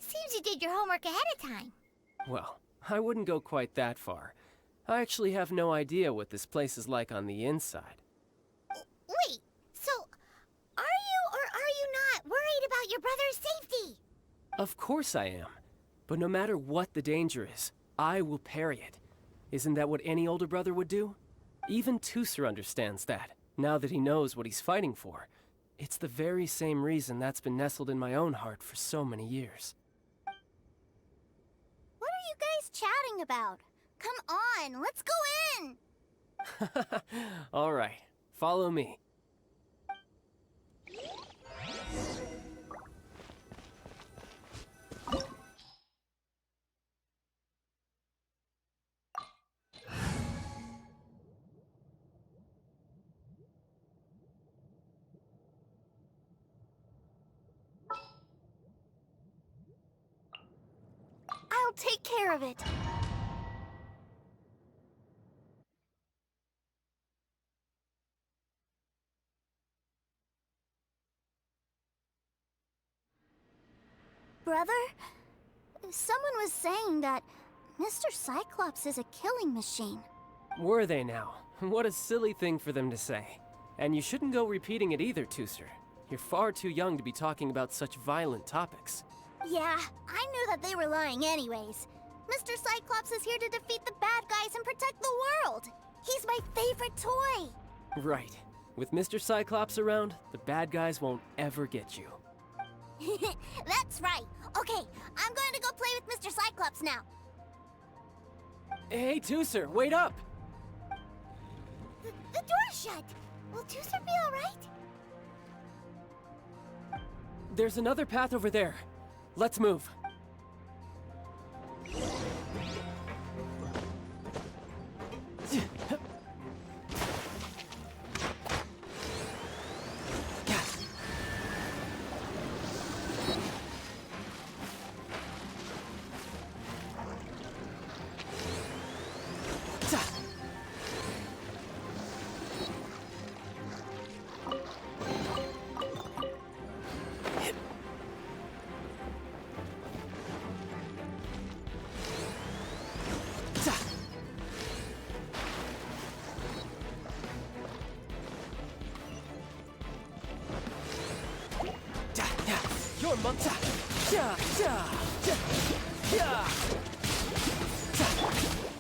Seems you did your homework ahead of time. Well, I wouldn't go quite that far. I actually have no idea what this place is like on the inside. Wait, so are you or are you not worried about your brother's safety? Of course I am. But no matter what the danger is, I will parry it. Isn't that what any older brother would do? Even Tooser understands that, now that he knows what he's fighting for. It's the very same reason that's been nestled in my own heart for so many years. What are you guys chatting about? Come on, let's go in! All right, follow me. I'll take care of it. Brother, someone was saying that Mr. Cyclops is a killing machine. Were they now? What a silly thing for them to say. And you shouldn't go repeating it either, Tooser. You're far too young to be talking about such violent topics. Yeah, I knew that they were lying anyways. Mr. Cyclops is here to defeat the bad guys and protect the world. He's my favorite toy. Right. With Mr. Cyclops around, the bad guys won't ever get you. That's right. Okay, I'm going to go play with Mr. Cyclops now. Hey, Tooser, wait up! The door's shut. Will Tooser be all right? There's another path over there. Let's move.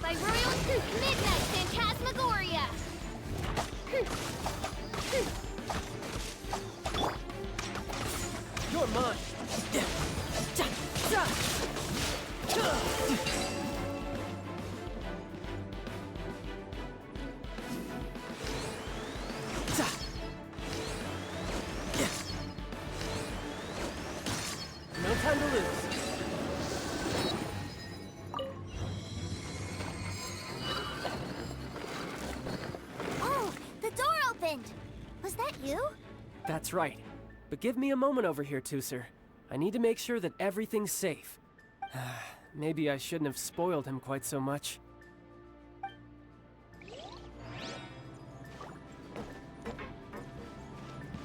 By Royal Midnight Phantasmagoria! You're mine! No time to lose. Oh, the door opened. Was that you? That's right. But give me a moment over here, Tooser. I need to make sure that everything's safe. Maybe I shouldn't have spoiled him quite so much.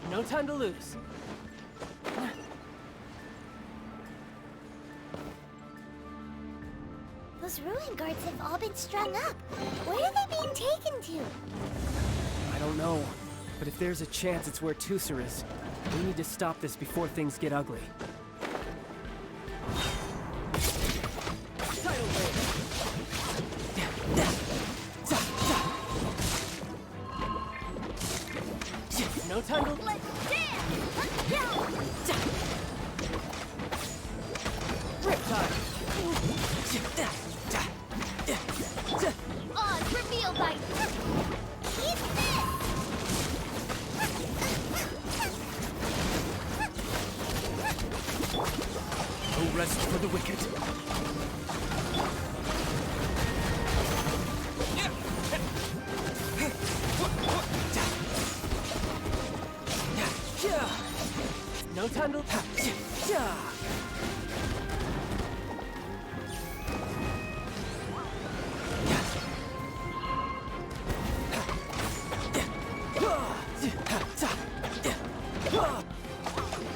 No time to lose. Those ruin guards have all been strung up. Where are they being taken to? I don't know. But if there's a chance it's where Tooser is, we need to stop this before things get ugly. No time to... Let's dance! Riptide! Oz reveal by... Eat this! No rest for the wicked. No time to...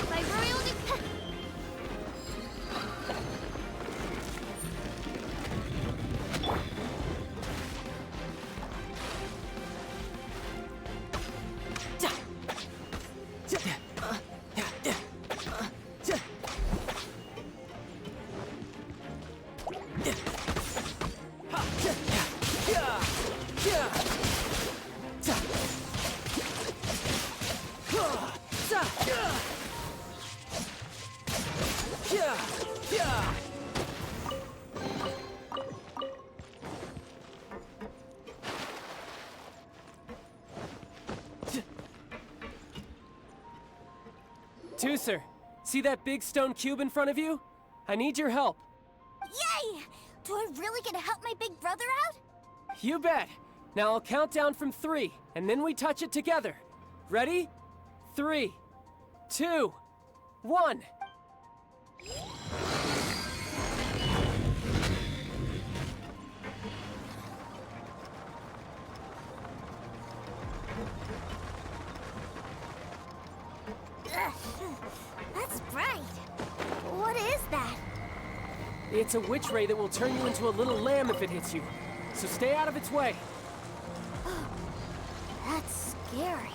By royal decree... Tooser, see that big stone cube in front of you? I need your help. Yay! Do I really get to help my big brother out? You bet. Now I'll count down from 3, and then we touch it together. Ready? 3, 2, 1. Ugh, that's bright. What is that? It's a witch ray that will turn you into a little lamb if it hits you. So stay out of its way. That's scary.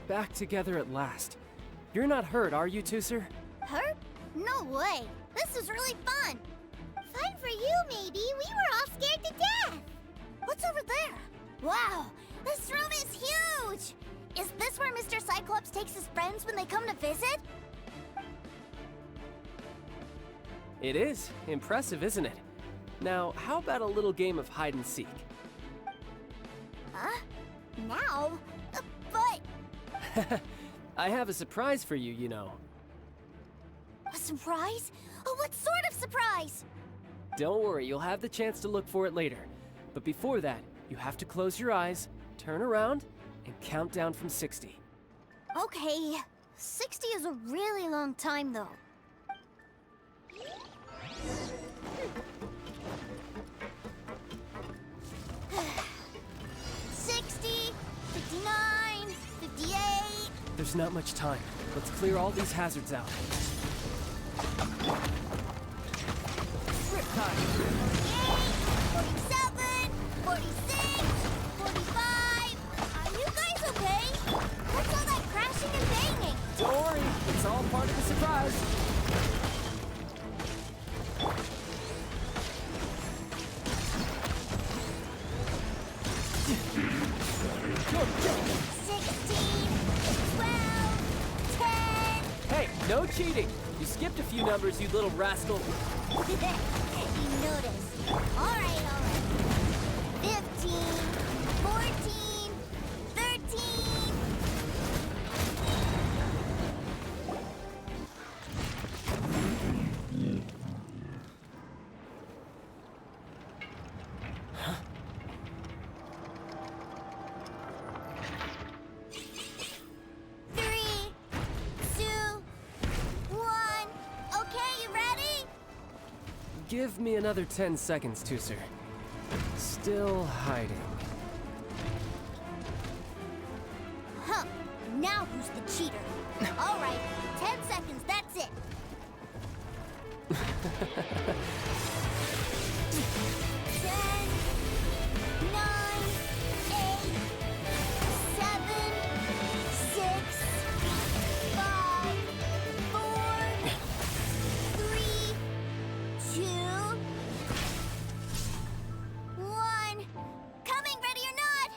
Back together at last. You're not hurt, are you, Tooser? Hurt? No way. This is really fun. Fun for you, maybe. We were all scared to death. What's over there? Wow, this room is huge. Is this where Mr. Cyclops takes his friends when they come to visit? It is. Impressive, isn't it? Now, how about a little game of hide and seek? Huh? Now? But... I have a surprise for you, you know. A surprise? Oh, what sort of surprise? Don't worry, you'll have the chance to look for it later. But before that, you have to close your eyes, turn around, and count down from 60. Okay, 60 is a really long time, though. 60, 59, 58. There's not much time. Let's clear all these hazards out. Riptide! 47, 46, 45. Are you guys okay? What's all that crashing and banging? Don't worry, it's all part of the surprise. Hey, no cheating! You skipped a few numbers, you little rascal. You noticed. All right. 15, 14, 13. Give me another 10 seconds, Tooser. Still hiding. Huh. Now who's the cheater? All right, 10 seconds, that's it. 10, 9, 8, 7, 6, 5, 4, 3, 2, 1. Coming, ready or not.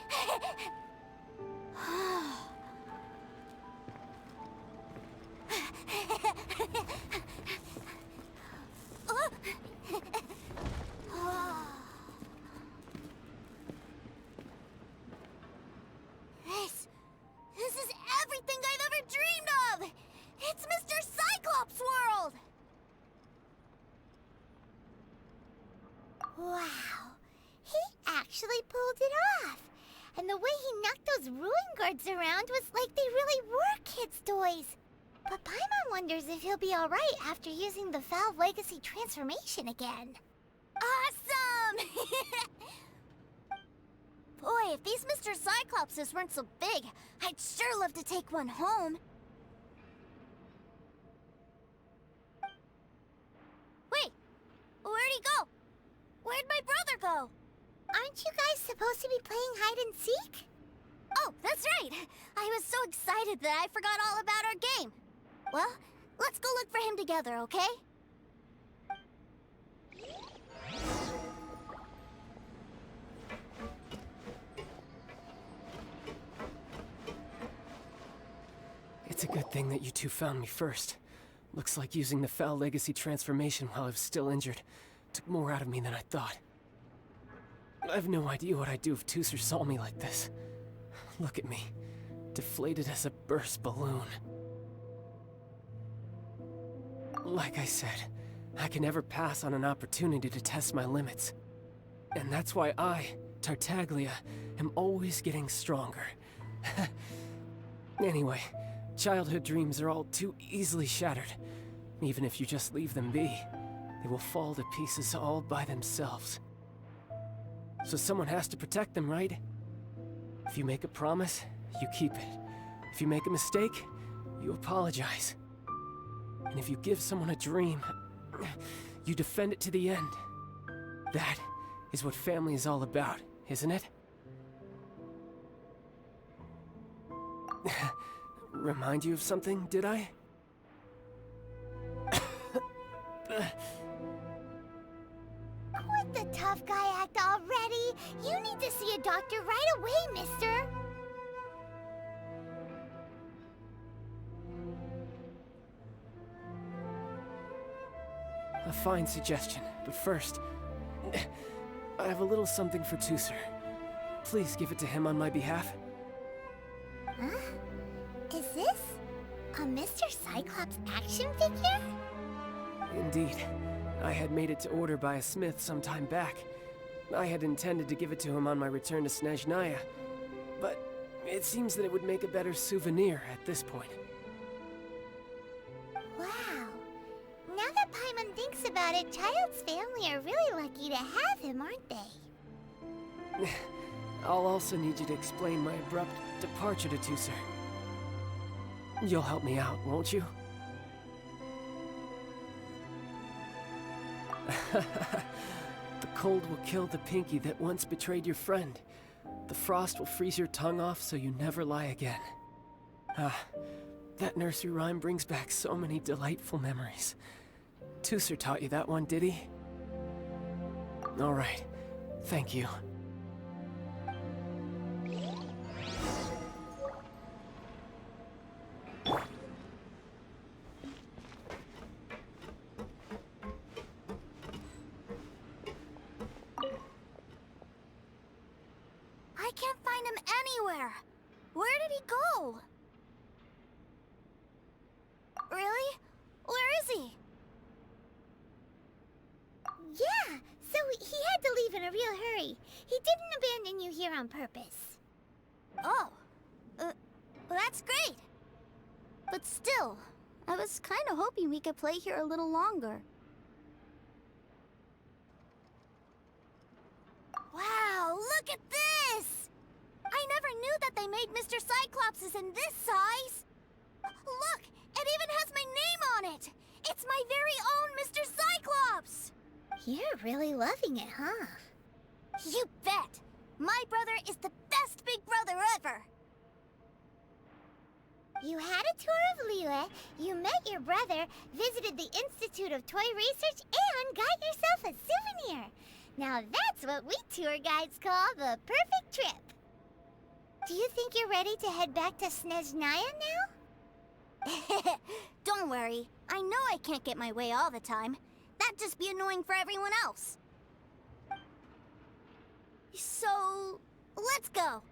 This is everything I've ever dreamed of! It's Mr. Cyclops' world! Wow, he actually pulled it off. And the way he knocked those ruin guards around was like they really were kids' toys. But Paimon wonders if he'll be alright after using the Valve Legacy transformation again. Awesome! Boy, if these Mr. Cyclopses weren't so big, I'd sure love to take one home. Wait, where'd he go? Where'd my brother go? Aren't you guys supposed to be playing hide and seek? Oh, that's right! I was so excited that I forgot all about our game. Well, let's go look for him together, okay? It's a good thing that you two found me first. Looks like using the Foul Legacy transformation while I was still injured took more out of me than I thought. I have no idea what I'd do if Tooser saw me like this. Look at me, deflated as a burst balloon. Like I said, I can never pass on an opportunity to test my limits. And that's why I, Tartaglia, am always getting stronger. Anyway, childhood dreams are all too easily shattered. Even if you just leave them be, they will fall to pieces all by themselves. So someone has to protect them, right? If you make a promise, you keep it. If you make a mistake, you apologize. And if you give someone a dream, you defend it to the end. That is what family is all about, isn't it? Remind you of something, did I? Quit the tough guy act already! You need to see a doctor right away, mister! A fine suggestion, but first, I have a little something for Tooser. Please give it to him on my behalf. Huh? Is this a Mr. Cyclops action figure? Indeed. I had made it to order by a smith some time back. I had intended to give it to him on my return to Snezhnaya, but it seems that it would make a better souvenir at this point. Wow. Now that Paimon thinks about it, Childe's family are really lucky to have him, aren't they? I'll also need you to explain my abrupt departure to Tooser. You'll help me out, won't you? The cold will kill the pinky that once betrayed your friend. The frost will freeze your tongue off so you never lie again. Ah, that nursery rhyme brings back so many delightful memories. Tooser taught you that one, did he? All right, thank you. I can't find him anywhere. Where did he go? Really? Where is he? Yeah, so he had to leave in a real hurry. He didn't abandon you here on purpose. Oh. Well, that's great. But still, I was kind of hoping we could play here a little longer. Look at this! I never knew that they made Mr. Cyclopses in this size! Look! It even has my name on it! It's my very own Mr. Cyclops! You're really loving it, huh? You bet! My brother is the best big brother ever! You had a tour of Liyue, you met your brother, visited the Institute of Toy Research, and got yourself a souvenir. Now that's what we tour guides call the perfect trip. Do you think you're ready to head back to Snezhnaya now? Don't worry. I know I can't get my way all the time. That'd just be annoying for everyone else. So, let's go.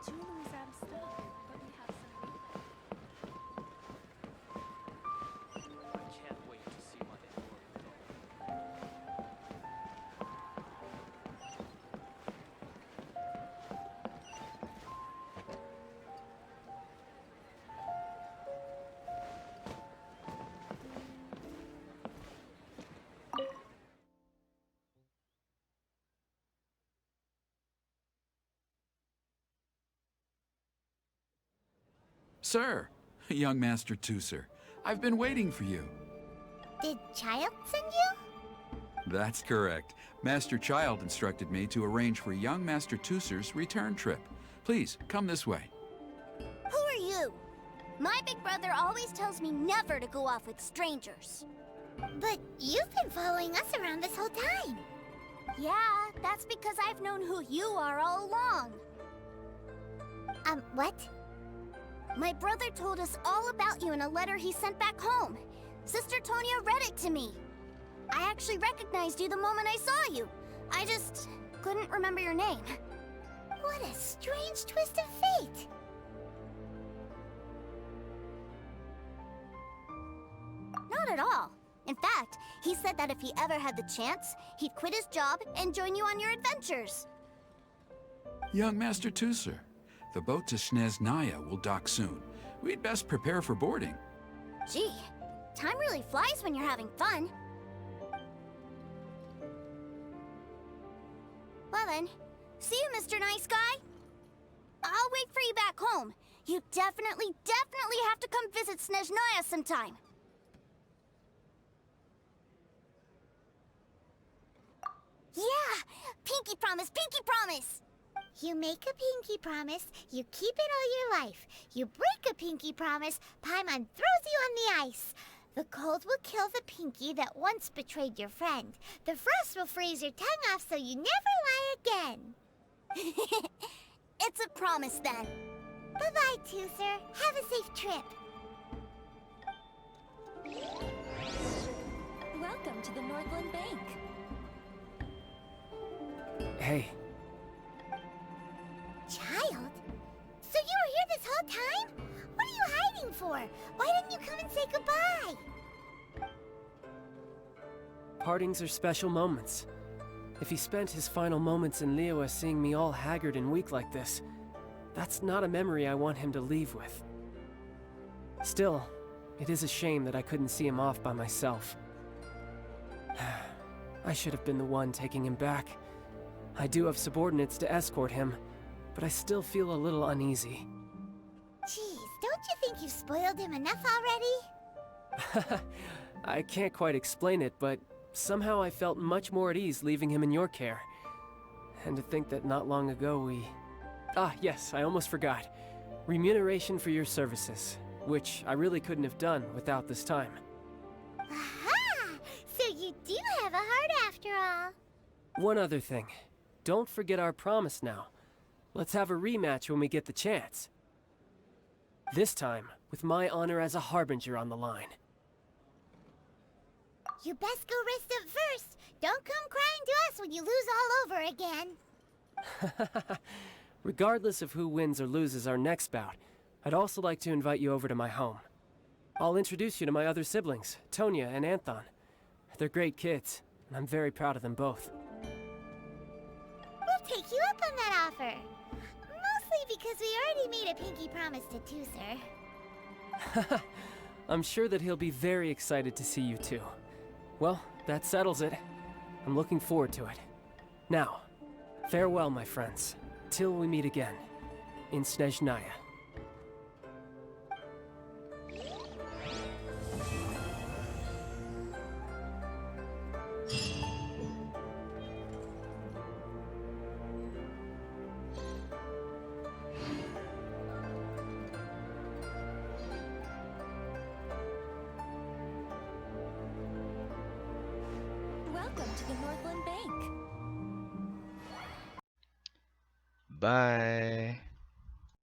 Julie's out of stock, but we have some refill. I can't wait to see what they ordered. Sir, young Master Tooser, I've been waiting for you. Did Childe send you? That's correct. Master Childe instructed me to arrange for young Master Tooser's return trip. Please, come this way. Who are you? My big brother always tells me never to go off with strangers. But you've been following us around this whole time. Yeah, that's because I've known who you are all along. What? My brother told us all about you in a letter he sent back home. Sister Tonya read it to me. I actually recognized you the moment I saw you. I just couldn't remember your name. What a strange twist of fate. Not at all. In fact, he said that if he ever had the chance, he'd quit his job and join you on your adventures. Young Master Tooser, the boat to Snezhnaya will dock soon. We'd best prepare for boarding. Gee, time really flies when you're having fun. Well then, see you, Mr. Nice Guy. I'll wait for you back home. You definitely have to come visit Snezhnaya sometime. Yeah! Pinky promise, pinky promise! You make a pinky promise, you keep it all your life. You break a pinky promise, Paimon throws you on the ice. The cold will kill the pinky that once betrayed your friend. The frost will freeze your tongue off so you never lie again. It's a promise then. Bye-bye, Tooser. Have a safe trip. Welcome to the Northland Bank. Hey, Childe? So you were here this whole time? What are you hiding for? Why didn't you come and say goodbye? partings are special moments. If he spent his final moments in Liyue seeing me all haggard and weak like this, that's not a memory I want him to leave with. Still, it is a shame that I couldn't see him off by myself. I should have been the one taking him back. I do have subordinates to escort him, but I still feel a little uneasy. Jeez, don't you think you've spoiled him enough already? I can't quite explain it, but somehow I felt much more at ease leaving him in your care. And to think that not long ago we... Ah, yes, I almost forgot. Remuneration for your services, which I really couldn't have done without this time. Aha! So you do have a heart after all. One other thing. Don't forget our promise now. Let's have a rematch when we get the chance. This time, with my honor as a harbinger on the line. You best go rest up first. Don't come crying to us when you lose all over again. Regardless of who wins or loses our next bout, I'd also like to invite you over to my home. I'll introduce you to my other siblings, Tonya and Anthon. They're great kids, and I'm very proud of them both. We'll take you up on that offer. Mostly because we already made a pinky promise to Tooser. I'm sure that he'll be very excited to see you too. Well, that settles it. I'm looking forward to it. Now, farewell, my friends, till we meet again, in Snezhnaya. Welcome to the Northland Bank. Bye.